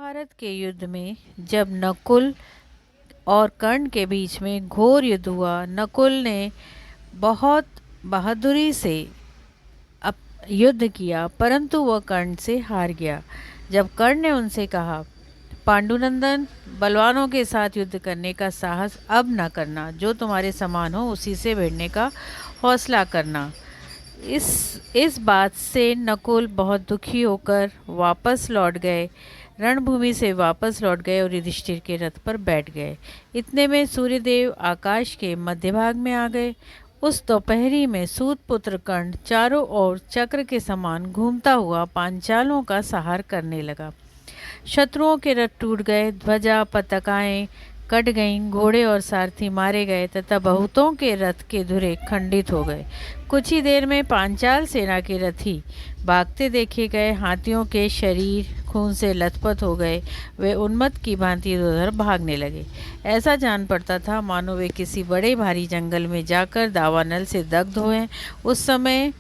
भारत के युद्ध में जब नकुल और कर्ण के बीच में घोर युद्ध हुआ, नकुल ने बहुत बहादुरी से युद्ध किया, परंतु वह कर्ण से हार गया। जब कर्ण ने उनसे कहा, पांडुनंदन, बलवानों के साथ युद्ध करने का साहस अब न करना, जो तुम्हारे समान हो उसी से भिड़ने का हौसला करना। इस बात से नकुल बहुत दुखी होकर वापस लौट गए, रणभूमि से वापस लौट गए और युधिष्ठिर के रथ पर बैठ गए। इतने में सूर्यदेव आकाश के मध्य भाग में आ गए। उस दोपहरी में सूतपुत्र कर्ण चारों ओर चक्र के समान घूमता हुआ पांचालों का संहार करने लगा। शत्रुओं के रथ टूट गए, ध्वजा पताकाएं कट गईं, घोड़े और सारथी मारे गए तथा बहुतों के रथ के धुरे खंडित हो गए। कुछ ही देर में पांचाल सेना के रथी भागते देखे गए। हाथियों के शरीर खून से लथपथ हो गए, वे उन्मत्त की भांति उधर भागने लगे। ऐसा जान पड़ता था मानो वे किसी बड़े भारी जंगल में जाकर दावानल से दग्ध हुए। उस समय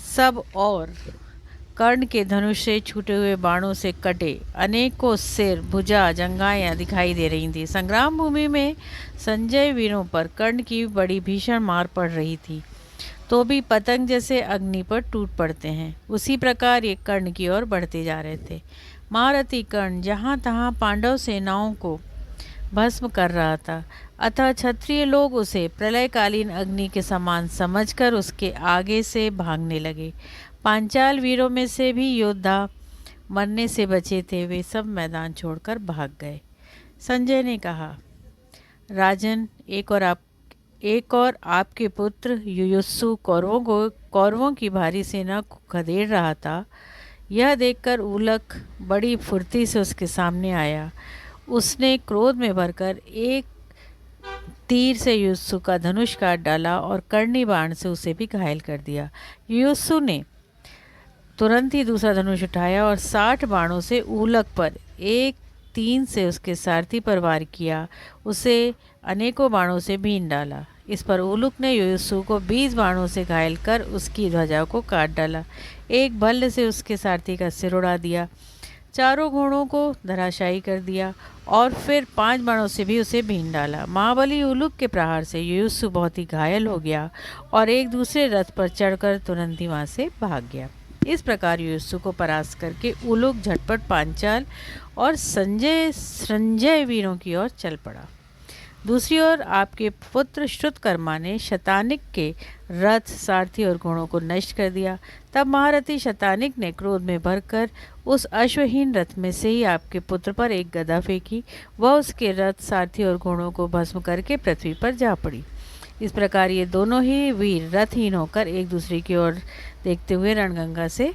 सब और कर्ण के धनुष से छूटे हुए बाणों से कटे अनेकों सिर, भुजा, जंघाएं दिखाई दे रही थी। संग्राम भूमि में संजय वीरों पर कर्ण की बड़ी भीषण मार पड़ रही थी, तो भी पतंग जैसे अग्नि पर टूट पड़ते हैं, उसी प्रकार ये कर्ण की ओर बढ़ते जा रहे थे। महारथी कर्ण जहाँ तहाँ पांडव सेनाओं को भस्म कर रहा था, अतः क्षत्रिय लोग उसे प्रलयकालीन अग्नि के समान समझकर उसके आगे से भागने लगे। पांचाल वीरों में से भी योद्धा मरने से बचे थे, वे सब मैदान छोड़कर भाग गए। संजय ने कहा, राजन, एक और आपके पुत्र युयुत्सु कौरवों की भारी सेना को खदेड़ रहा था। यह देखकर उलक बड़ी फुर्ती से उसके सामने आया। उसने क्रोध में भरकर एक तीर से युयुत्सु का धनुष काट डाला और कर्णी बाण से उसे भी घायल कर दिया। युयुत्सु ने तुरंत ही दूसरा धनुष उठाया और 60 बाणों से उलक पर एक तीन से उसके सारथी पर वार किया, उसे अनेकों बाणों से बीन डाला। इस पर उलुक ने युयुत्सु को 20 बाणों से घायल कर उसकी ध्वजा को काट डाला। एक भल्ल से उसके सारथी का सिर उड़ा दिया, चारों घोड़ों को धराशायी कर दिया और फिर 5 बाणों से भी उसे बीन डाला। महाबली उलुक के प्रहार से युयुत्सु बहुत ही घायल हो गया और एक दूसरे रथ पर चढ़कर तुरंत ही वहाँ से भाग गया। इस प्रकार युयुत्सु को परास्त करके उलुक झटपट पांचाल और संजय वीरों की ओर चल पड़ा। दूसरी ओर आपके पुत्र श्रुतकर्मा ने शतानिक के रथ, सारथी और घोड़ों को नष्ट कर दिया। तब महारथी शतानिक ने क्रोध में भरकर उस अश्वहीन रथ में से ही आपके पुत्र पर एक गदा फेंकी। वह उसके रथ, सारथी और घोड़ों को भस्म करके पृथ्वी पर जा पड़ी। इस प्रकार ये दोनों ही वीर रथहीन होकर एक दूसरे की ओर देखते हुए रणगंगा से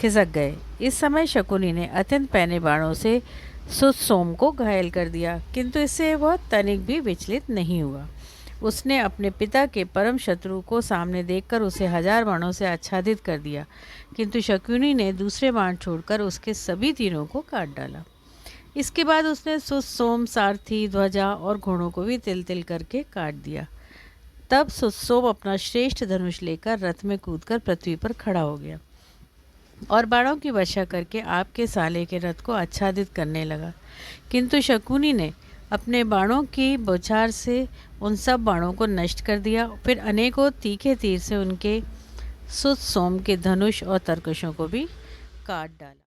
खिसक गए। इस समय शकुनी ने अत्यंत पैने बाणों से सुतसोम को घायल कर दिया, किंतु इससे वह तनिक भी विचलित नहीं हुआ। उसने अपने पिता के परम शत्रु को सामने देखकर उसे 1000 बाणों से आच्छादित कर दिया, किंतु शकुनी ने दूसरे बाण छोड़कर उसके सभी तीरों को काट डाला। इसके बाद उसने सुतसोम, सारथी, ध्वजा और घोड़ों को भी तिल तिल करके काट दिया। तब सुतसोम अपना श्रेष्ठ धनुष लेकर रथ में कूदकर पृथ्वी पर खड़ा हो गया और बाणों की वर्षा करके आपके साले के रथ को आच्छादित करने लगा, किंतु शकुनी ने अपने बाणों की बौछार से उन सब बाणों को नष्ट कर दिया। फिर अनेकों तीखे तीर से उनके सुतसोम के धनुष और तरकशों को भी काट डाला।